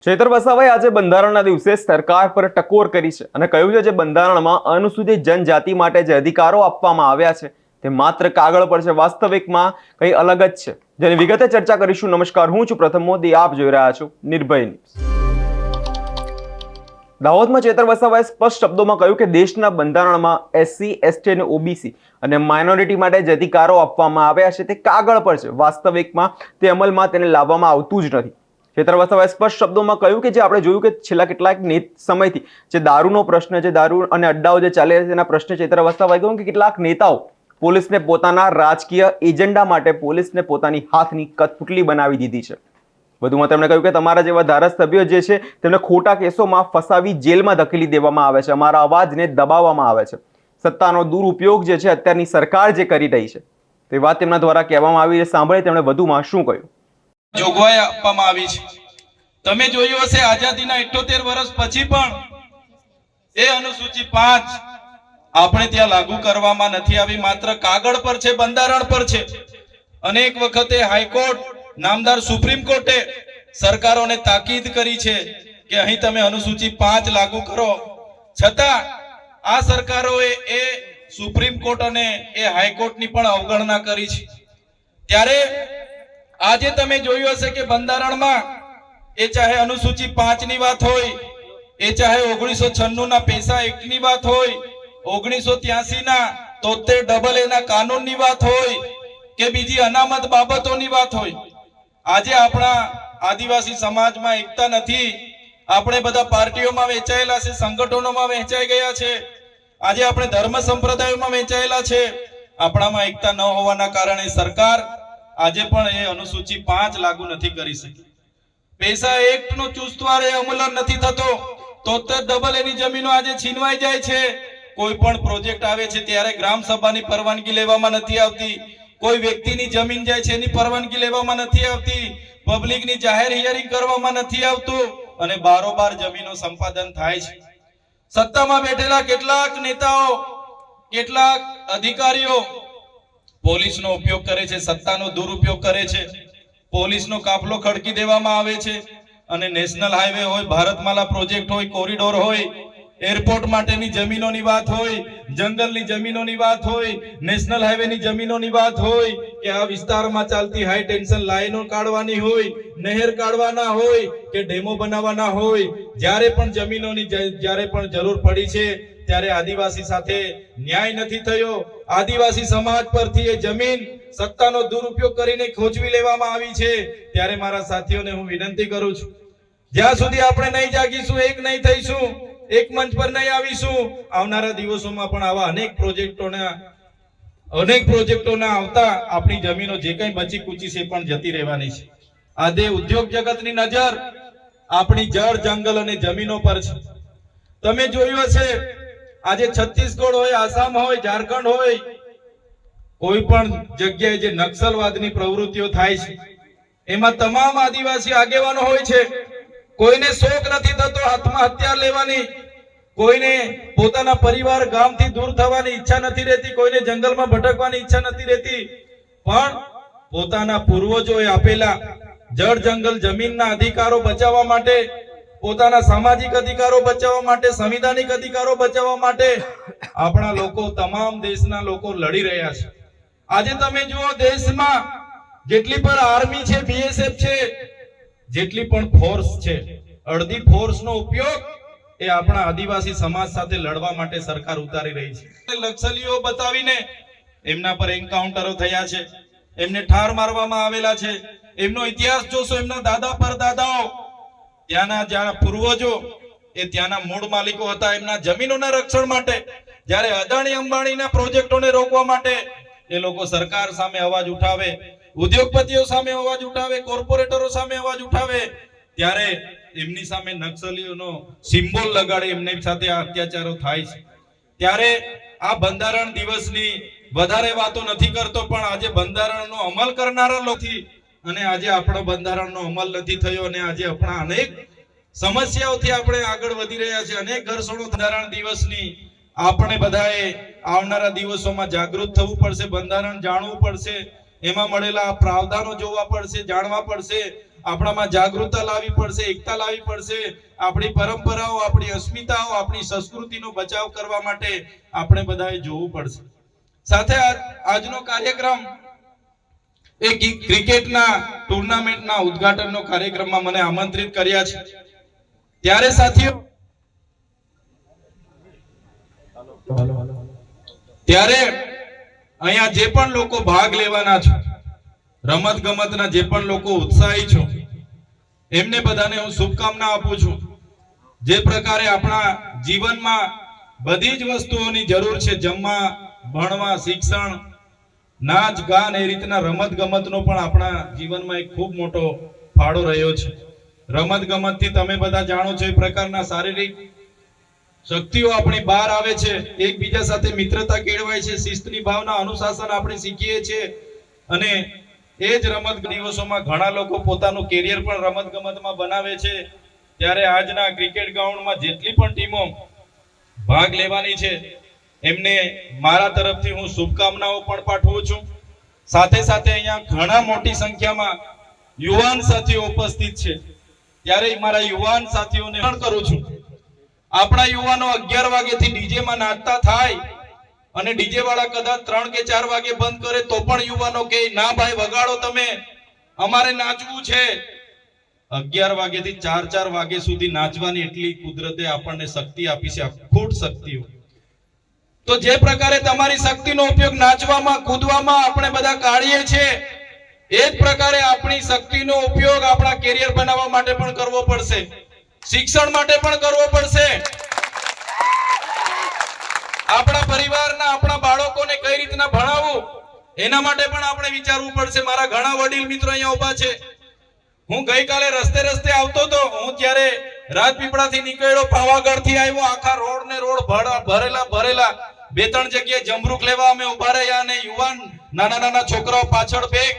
ચૈતર વસાવાએ આજે બંધારણના દિવસે સરકાર પર ટકોર કરી છે અને કહ્યું છે જે બંધારણમાં અનુસૂચિત જનજાતિ માટે જે અધિકારો આપવામાં આવ્યા છે તે માત્ર કાગળ પર છે, વાસ્તવિકમાં કંઈ અલગ જ છે, જેની વિગતે ચર્ચા કરીશું. નમસ્કાર, હું છું પ્રથમ મોદી, આપ જોઈ રહ્યા છો નિર્ભય ન્યૂઝ. દાહોદમાં ચૈતર વસાવાએ સ્પષ્ટ શબ્દોમાં કહ્યું કે દેશના બંધારણમાં SC, ST અને OBC અને માઇનોરિટી માટે જે અધિકારો આપવામાં આવ્યા છે તે કાગળ પર છે, વાસ્તવિકમાં તે અમલમાં તેને લાવવામાં આવતું જ નથી. ચૈતર વસાવાએ સ્પષ્ટ શબ્દોમાં કહ્યું કે જે આપણે જોયું કે છેલ્લા કેટલાક સમયથી જે દારૂનો પ્રશ્ન છે, દારૂ અને અડ્ડાઓ જે ચાલી રહ્યા છે તેના પ્રશ્ને ચૈતર વસાવાએ કહ્યું કે કેટલાક નેતાઓ પોલીસને પોતાના રાજકીય એજન્ડા માટે પોલીસને પોતાની હાથની કઠપુતળી બનાવી દીધી છે. વધુમાં તેમણે કહ્યું કે તમારા જેવા ધારાસભ્યો જે છે તેમને ખોટા કેસોમાં ફસાવી જેલમાં ધકેલી દેવામાં આવે છે, અમારા અવાજને દબાવવામાં આવે છે. સત્તાનો દુરુપયોગ જે છે અત્યારની સરકાર જે કરી રહી છે તે વાત તેમના દ્વારા કહેવામાં આવી છે. સાંભળે તેમણે વધુમાં શું કહ્યું. જોગવાઈ આપવામાં આવી છે. તમે જોયું હશે આઝાદીના 78 વર્ષ પછી પણ એ અનુસૂચિ 5 આપણે ત્યાં લાગુ કરવામાં નથી આવી, માત્ર કાગળ પર છે, બંધારણ પર છે. અનેક વખતે હાઈકોર્ટ, નામદાર સુપ્રીમ કોર્ટે સરકારોને તાકીદ કરી છે કે અહીં તમે અનુસૂચિ 5 લાગુ કરો, છતાં આ સરકારોએ એ સુપ્રીમ કોર્ટ અને એ હાઈકોર્ટની પણ અવગણના કરી છે. ત્યારે આજે તમે જોયું હશે કે બંધારણમાં એ ચાહે અનુસૂચિ 5 ની વાત હોય, એ ચાહે 1996 ના પૈસા એક્ટ ની વાત હોય, 1983 ના 73AA ના કાનૂન ની વાત હોય કે બીજી અનામત બાબતોની વાત હોય, આજે આપણા આદિવાસી સમાજમાં એકતા નથી. આપણે બધા પાર્ટીઓમાં વહેંચાયેલા છે, સંગઠનોમાં વહેંચાઈ ગયા છે, આજે આપણે ધર્મ સંપ્રદાયોમાં વહેંચાયેલા છે. આપણામાં એકતા ન હોવાના કારણે સરકાર આજે પણ એ અનુસૂચિ 5 લાગુ નથી કરી શકી. પૈસા એક્ટ નો ચુસ્તવારે અમલ નથી થતો. 73AA ની જમીનો આજે છીનવાઈ જાય છે. કોઈ પણ પ્રોજેક્ટ આવે છે ત્યારે ગ્રામ સભાની પરવાનગી લેવામાં નથી આવતી. કોઈ વ્યક્તિની જમીન જાય છે એની પરવાનગી લેવામાં નથી આવતી. પબ્લિકની જાહેર હિયરિંગ કરવામાં નથી આવતું અને બારોબાર જમીનો સંપાદન થાય છે. સત્તામાં બેઠેલા કેટલાક નેતાઓ, કેટલાક અધિકારીઓ પોલીસનો ઉપયોગ કરે છે, સત્તાનો દુરુપયોગ કરે છે. પોલીસનો કાફલો ખડકી દેવામાં આવે છે અને નેશનલ હાઈવે હોય, ભારતમાલા પ્રોજેક્ટ હોય, કોરિડોર હોય, એરપોર્ટ માટેની જમીનોની વાત હોય, જંગલની જમીનોની વાત હોય, નેશનલ હાઈવેની જમીનોની વાત હોય કે આ વિસ્તારમાં ચાલતી હાઈ ટેન્શન લાઈનો કાઢવાની હોય, નહેર કાઢવાના હોય કે ડેમો બનાવવાના હોય, જ્યારે પણ જમીનોની જ્યારે પણ જરૂર પડી છે ત્યારે આદિવાસી સાથે ન્યાય નથી થયો. આદિવાસી સમાજ પરથી એ જમીન સત્તાનો દુરુપયોગ કરીને ખોચવી લેવામાં આવી છે. ત્યારે મારા સાથીઓને હું વિનંતી કરું છું, જ્યાં સુધી આપણે નહીં જાગીશું, એક નહીં થઈશું, એક મંચ પર નહીં આવીશું, આવનારા દિવસોમાં પણ આવા અનેક પ્રોજેક્ટોના આવતા આપણી જમીનો જે કંઈ બચી કૂચી છે પણ જતી રહેવાની છે. આજે ઉદ્યોગ જગતની નજર આપણી જળ, જંગલ અને જમીનો પર છે. તમે જોયું હશે આજે છત્તીસગઢ હોય, આસામ હોય, ઝારખંડ હોય, કોઈ પણ જગ્યાએ જે નક્સલવાદની પ્રવૃત્તિઓ થાય છે એમાં તમામ આદિવાસી આગેવાનો હોય છે. કોઈને શોખ નથી થતો હાથમાં હથિયાર લેવાની, કોઈને પોતાના પરિવાર ગામથી દૂર થવાની ઈચ્છા નથી રહેતી, કોઈને જંગલમાં ભટકવાની ઈચ્છા નથી રહેતી, પણ પોતાના પૂર્વજોએ આપેલા જળ, જંગલ, જમીનના અધિકારો બચાવવા માટે, પોતાના સામાજિક અધિકારો બચાવવા માટે, સંવિધાનિક અધિકારો બચાવવા માટે આપણા લોકો, તમામ દેશના લોકો લડી રહ્યા છે. આજે તમે જુઓ દેશમાં જેટલી પણ આર્મી છે, BSF છે, જેટલી પણ ફોર્સ છે, અડધી ફોર્સનો ઉપયોગ એ આપણા આદિવાસી સમાજ સાથે લડવા માટે સરકાર ઉતારી રહી છે. નક્સલીઓ બતાવીને એમના પર એન્કાઉન્ટરો થયા છે, એમને ઠાર મારવામાં આવેલા છે. એમનો ઇતિહાસ જોશો, એમના દાદા પરદાદાઓ, ત્યાંના જ્યાં પૂર્વજો એ ત્યાંના મૂળ માલિકો હતા. એમના જમીનોના રક્ષણ માટે, જ્યારે અદાણી અંબાણીના પ્રોજેક્ટોને રોકવા માટે એ લોકો સરકાર સામે અવાજ ઉઠાવે, ઉદ્યોગપતિઓ સામે અવાજ ઉઠાવે, કોર્પોરેટરો સામે અવાજ ઉઠાવે, ત્યારે એમની સામે નક્સલીઓનો સિમ્બોલ લગાડી એમની સાથે આ અત્યાચારો થાય છે. ત્યારે આ બંધારણ દિવસની વધારે વાતો નથી કરતો, પણ આજે બંધારણનો અમલ કરનારા લોકો અને આજે આપણો બંધારણનો અમલ નથી થયો અને આજે આપણા અનેક સમસ્યાઓથી આપણે આગળ વધી રહ્યા છે. અનેક ઘર્ષણો બંધારણ દિવસની આપણે બધાએ આવનારા દિવસોમાં જાગૃત થવું પડશે, બંધારણ જાણવું પડશે, એમાં મળેલા પ્રાવધાનો જોવા પડશે, જાણવા પડશે આપણામાં જાગૃતતા લાવવી પડશે, એકતા લાવવી પડશે. આપણી પરંપરાઓ, આપણી અસ્મિતાઓ, આપણી સંસ્કૃતિનો બચાવ કરવા માટે આપણે બધાએ જોવું પડશે. સાથે આજનો કાર્યક્રમ એ ક્રિકેટના ટુર્નામેન્ટના ઉદ્ઘાટનનો કાર્યક્રમમાં મને આમંત્રિત કર્યા છે. ત્યારે સાથીઓ, ત્યારે અહીંયા જે પણ લોકો ભાગ લેવાના છો, રમત ગમતના જે પણ લોકો ઉત્સાહી છો, એમને બધાને હું શુભકામના આપું છું. જે પ્રકારે આપણા જીવનમાં બધી જ વસ્તુઓની જરૂર છે, જમવા, ભણવા, શિક્ષણ, નાચ ગાન, એ રીતના રમત ગમતનો પણ આપણા જીવનમાં એક ખૂબ મોટો ફાળો રહ્યો છે. રમત ગમતથી તમે બધા જાણો છો એ પ્રકારના શારીરિક શક્તિઓ આપણી બહાર આવે છે, એકબીજા સાથે મિત્રતા કેળવાય છે, શિસ્તની ભાવના, અનુશાસન આપણે શીખીએ છીએ. અને એ જ રમત દિવસોમાં ઘણા લોકો પોતાનું કેરિયર પણ રમત ગમતમાં બનાવે છે. ત્યારે આજના ક્રિકેટ ગ્રાઉન્ડમાં જેટલી પણ ટીમો ભાગ લેવાની છે એમને મારા તરફથી હું શુભકામનાઓ પણ પાઠવું છું. સાથે સાથે અહીંયા ઘણા મોટી સંખ્યામાં યુવાન સાથીઓ ઉપસ્થિત છે, ત્યારે મારા યુવાન સાથીઓને પણ કરું છું, આપણા યુવાનો 11 વાગ્યાથી ડીજે માં નાચતા થાય અને ડીજે વાળા કદાચ 3 કે 4 વાગે બંધ કરે તો પણ યુવાનો કહે ના ભાઈ વગાડો તમે, અમારે નાચવું છે. 11 વાગ્યાથી 4 વાગ્યા સુધી નાચવાની એટલી કુદરતે આપણને શક્તિ આપી છે, અખૂટ શક્તિઓ. તો જે પ્રકારે તમારી શક્તિનો ઉપયોગ નાચવામાં, કૂદવામાં આપણે બધા કાઢીએ છીએ, એ જ પ્રકારે આપણી શક્તિનો ઉપયોગ આપણા કેરિયર બનાવવા માટે પણ કરવો પડશે, શિક્ષણ માટે પણ કરવો પડશે. આપણા પરિવારના, આપણા બાળકોને કઈ રીતના ભણાવવું એના માટે પણ આપણે વિચારવું પડશે. મારા ઘણા વડીલ મિત્રો અહીંયા ઉભા છે. હું ગઈકાલે રસ્તે આવતો હતો, હું ત્યારે રાજપીપળાથી નીકળ્યો, પાવાગઢથી આવ્યો, આખા રોડ ને રોડ ભરેલા. 2-3 જગ્યાએ જમરૂખ લેવા અમે ઉભા રહ્યા અને યુવાન નાના છોકરાઓ પાછળ બેગ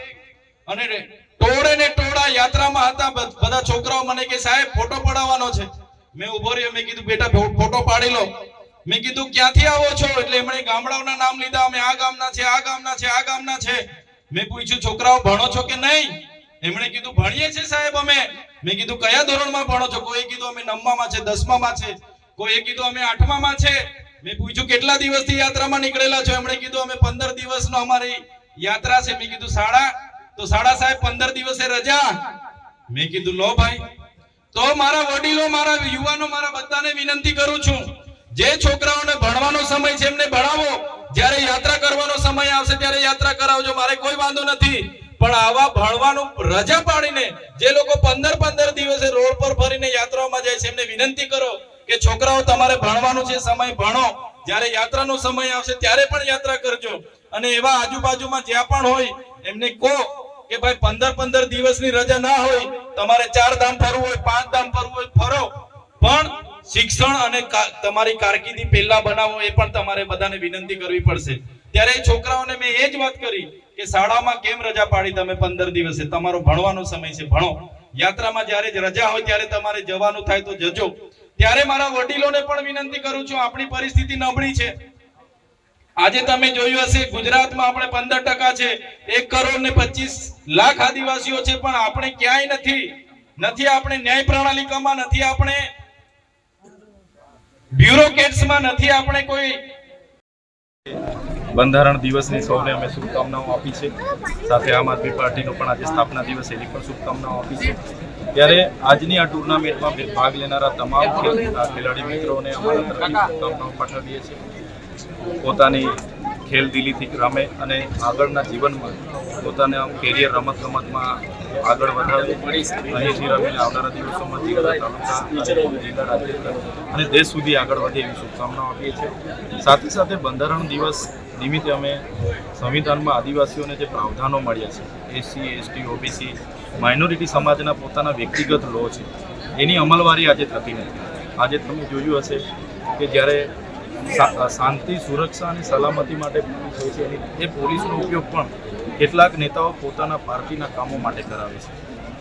અને ટોળે ને ટોળા યાત્રામાં હતા. બધા છોકરાઓ મને કે સાહેબ ફોટો પડાવવાનો છે. મેં ઉભો રહ્યો, મેં કીધું બેટા ફોટો પાડી લો. મેં કીધું ક્યાંથી આવો છો? એટલે એમણે ગામડાઓના નામ લીધા. અમે આ ગામના છે, આ ગામના છે, આ ગામના છે. મેં પૂછ્યું છોકરાઓ ભણો છો કે નહીં? એમણે કીધું ભણીએ છે સાહેબ અમે. મેં કીધું કયા ધોરણમાં ભણો છો? કોઈ કીધું અમે 9માં છે, 10માં છે, કોઈ કીધું અમે 8માં છે. મેં પૂછ્યું કેટલા દિવસથી યાત્રામાં નીકળેલા છો? એમણે કીધું અમે 15 દિવસનો અમારી યાત્રા છે. મેં કીધું શાળા સાહેબ 15 દિવસે રજા. મેં કીધું લો ભાઈ. તો મારા વડીલો, મારા યુવાનો, મારા બધાને વિનંતી કરું છું, જે છોકરાઓને ભણવાનો સમય છે એમને ભણાવો, જ્યારે યાત્રા કરવાનો સમય આવશે ત્યારે યાત્રા કરાવજો, મારે કોઈ વાંધો નથી. પણ આવા ભણવાનું રજા પાડીને જે લોકો 15 દિવસે રોડ પર ફરીને યાત્રાઓમાં જાય છે એમને વિનંતી કરો કે છોકરાઓ તમારે ભણવાનું છે, સમય ભણો, જ્યારે યાત્રાનો સમય આવશે ત્યારે પણ યાત્રા કરજો. અને એવા આજુબાજુમાં જ્યાં પણ હોય એમને કહો કે ભાઈ 15 દિવસની રજા ના હોય, તમારે 4 ધામ ફરવું હોય, 5 ધામ ફરવું હોય, ફરો, પણ શિક્ષણ અને તમારી કારકિર્દી પહેલા બનાવો, એ પણ તમારે બધાને વિનંતી કરવી પડશે. ત્યારે છોકરાઓને મેં એ જ વાત કરી કે શાળામાં કેમ રજા પાડી તમે 15 દિવસે? તમારો ભણવાનો સમય છે, ભણો. યાત્રામાં જ્યારે રજા હોય ત્યારે તમારે જવાનું થાય તો જજો. ત્યારે મારા વડીલોને પણ વિનંતી કરું છું, આપણી પરિસ્થિતિ નબળી છે. આજે તમે જોયું હશે ગુજરાતમાં આપણે 15% છે, 1,25,00,000 આદિવાસીઓ છે, પણ આપણે ક્યાંય નથી આપણે ન્યાય પ્રણાલિકામાં, નથી આપણે બ્યુરોક્રેટ્સમાં, નથી આપણે કોઈ. બંધારણ દિવસની સૌને અમે શુભકામનાઓ આપી છે. સાથે આમ આદમી પાર્ટીનો પણ આજે સ્થાપના દિવસ, એની પણ શુભકામનાઓ આપી છે. ત્યારે આજની આ ટુર્નામેન્ટમાં ભાગ લેનારા તમામ ખેલાડી મિત્રોને અમારા તરફથી શુભકામનાઓ પાઠવીએ છીએ. પોતાની ખેલદિલીથી રમે અને આગળના જીવનમાં પોતાના કેરિયર રમતગમતમાં આગળ વધારે, અહીંથી રમીને આવનારા દિવસોમાં જિલ્લા, તાલુકા, જિલ્લા, રાજ્ય અને દેશ સુધી આગળ વધે એવી શુભકામનાઓ આપીએ છીએ. સાથે સાથે બંધારણ દિવસ નિમિત્તે અમે સંવિધાનમાં આદિવાસીઓને જે પ્રાવધાનો મળ્યા છે, એસસી, એસટી, ઓબીસી, માઇનોરિટી સમાજના પોતાના વ્યક્તિગત લો છે, એની અમલવારી આજે થતી નથી. આજે તમે જોયું હશે કે જ્યારે શાંતિ, સુરક્ષા અને સલામતી માટે પોલીસ હોય છે, એ પોલીસનો ઉપયોગ પણ કેટલાક નેતાઓ પોતાના પાર્ટીના કામો માટે કરાવે છે.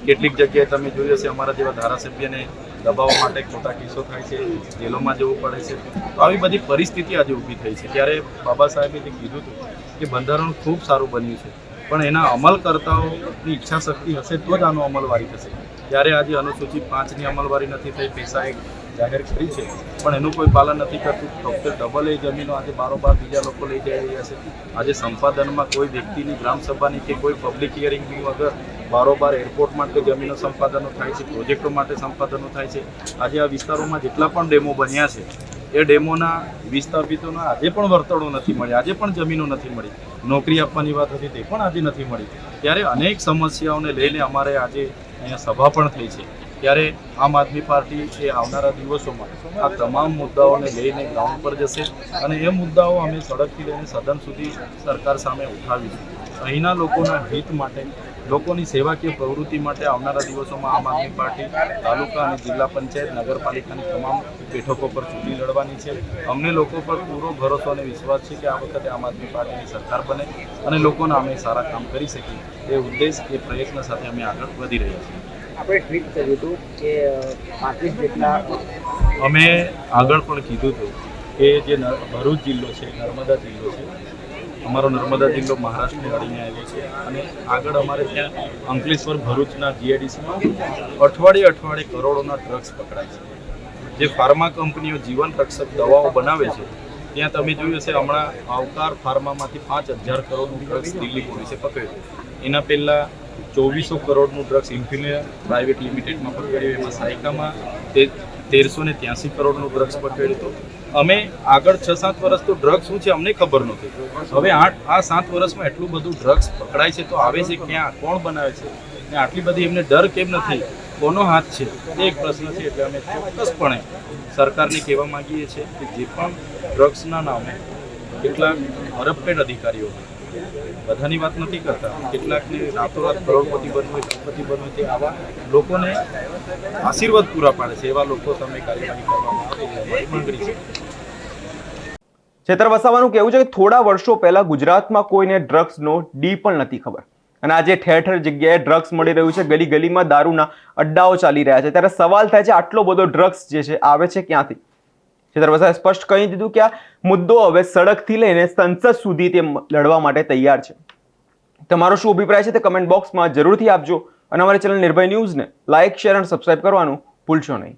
કેટલીક જગ્યાએ તમે જોયું હશે અમારા જેવા ધારાસભ્યને દબાવવા માટે ખોટા કેસો થાય છે, જેલોમાં જવું પડે છે. તો આવી બધી પરિસ્થિતિ આજે ઊભી થઈ છે. ત્યારે બાબા સાહેબે જે કીધું હતું કે બંધારણ ખૂબ સારું બન્યું છે, પણ એના અમલકર્તાઓની ઈચ્છા શક્તિ હશે તો જ આનો અમલવારી થશે. ત્યારે આજે અનુસૂચિત 5ની અમલવારી નથી થઈ, પૈસા એક જાહેર કરી છે પણ એનું કોઈ પાલન નથી કરતું. ફક્ત ડબલ એ જમીનો આજે બારોબાર બીજા લોકો લઈ જઈ રહ્યા છે. આજે સંપાદનમાં કોઈ વ્યક્તિની ગ્રામસભાની કે કોઈ પબ્લિક હિયરિંગની વગર બારોબાર એરપોર્ટ માટે જમીનો સંપાદનો થાય છે, પ્રોજેક્ટો માટે સંપાદનો થાય છે. આજે આ વિસ્તારોમાં જેટલા પણ ડેમો બન્યા છે એ ડેમોના વિસ્થાપિતોના આજે પણ વળતરો નથી મળ્યા, આજે પણ જમીનો નથી મળી. નોકરી આપવાની વાત હતી તે પણ આજે નથી મળી. ત્યારે અનેક સમસ્યાઓને લઈને અમારે આજે અહીંયા સભા પણ થઈ છે. ત્યારે આમ આદમી પાર્ટી એ આવનારા દિવસોમાં આ તમામ મુદ્દાઓને લઈને ગ્રાઉન્ડ પર જશે અને એ મુદ્દાઓ અમે સડકથી લઈને સદન સુધી સરકાર સામે ઉઠાવીશું. અહીંના લોકોના હિત માટે, લોકોની સેવાકીય પ્રવૃત્તિ માટે આવનારા દિવસોમાં આમ આદમી પાર્ટી તાલુકા અને જિલ્લા પંચાયત, નગરપાલિકાની તમામ બેઠકો પર ચૂંટણી લડવાની છે. અમને લોકો પર પૂરો ભરોસો અને વિશ્વાસ છે કે આ વખતે આમ આદમી પાર્ટીની સરકાર બને અને લોકોના અમે સારા કામ કરી શકીએ. એ ઉદ્દેશ, એ પ્રયત્ન સાથે અમે આગળ વધી રહ્યા છીએ. આપણે ટ્વીટ કર્યું હતું કે 35 જેટલા અમે આગળ પણ કીધું હતું કે જે ભરૂચ જિલ્લો છે, નર્મદા જિલ્લો છે, અમારો નર્મદા જિલ્લો મહારાષ્ટ્રને અડીને આવેલો છે અને આગળ અમારે ત્યાં અંકલેશ્વર ભરૂચના જીઆઈડીસીમાં અઠવાડિયે કરોડોના ડ્રગ્સ પકડાય છે. જે ફાર્મા કંપનીઓ જીવન રક્ષક દવાઓ બનાવે છે ત્યાં તમે જોયું હશે હમણાં આવકાર ફાર્મામાંથી 5000 કરોડનું ડ્રગ્સ દિલ્હી પોલીસે પકડ્યું. એના પહેલાં 2400 કરોડનું ડ્રગ્સ ઇન્ફિનિયર પ્રાઇવેટ લિમિટેડમાં પકડ્યું. એમાં સાયકામાં 1383 કરોડનું ડ્રગ્સ પકડ્યું હતું. અમે આગળ 6-7 વર્ષ તો ડ્રગ્સ શું છે અમને ખબર નહોતી. હવે આ 7 વર્ષમાં એટલું બધું ડ્રગ્સ પકડાય છે તો આવે છે ક્યાં, કોણ બનાવે છે ને આટલી બધી એમને ડર કેમ નથી, કોનો હાથ છે, એ એક પ્રશ્ન છે. એટલે અમે ચોક્કસપણે સરકારને કહેવા માંગીએ છીએ કે જે પણ ડ્રગ્સના નામે કેટલાક કરપ્ટેડ અધિકારીઓ, બધાની વાત નથી કરતા, કેટલાકને રાતોરાત કરોડપતિ બનવું હોય, લખપતિ બનવું હોય, તે આવા લોકોને આશીર્વાદ પૂરા પાડે છે. એવા લોકો સામે કાર્યવાહી કરવામાં આવે એ અમારી માંગણી છે. ચેતર વસાવાનું કહેવું છે કે થોડા વર્ષો પહેલા ગુજરાતમાં કોઈને ડ્રગ્સનો ડી પણ નથી ખબર અને આજે ઠેર ઠેર જગ્યાએ ડ્રગ્સ મળી રહ્યું છે. ગલી ગલીમાં દારૂના અડ્ડાઓ ચાલી રહ્યા છે. ત્યારે સવાલ થાય છે આટલો બધો ડ્રગ્સ જે છે આવે છે ક્યાંથી? ચેતર વસાવાએ સ્પષ્ટ કહી દીધું કે આ મુદ્દો હવે સડકથી લઈને સંસદ સુધી તે લડવા માટે તૈયાર છે. તમારો શું અભિપ્રાય છે તે કમેન્ટ બોક્સમાં જરૂરથી આપજો અને અમારી ચેનલ નિર્ભય ન્યૂઝને લાઇક, શેર અને સબસ્ક્રાઇબ કરવાનું ભૂલશો નહીં.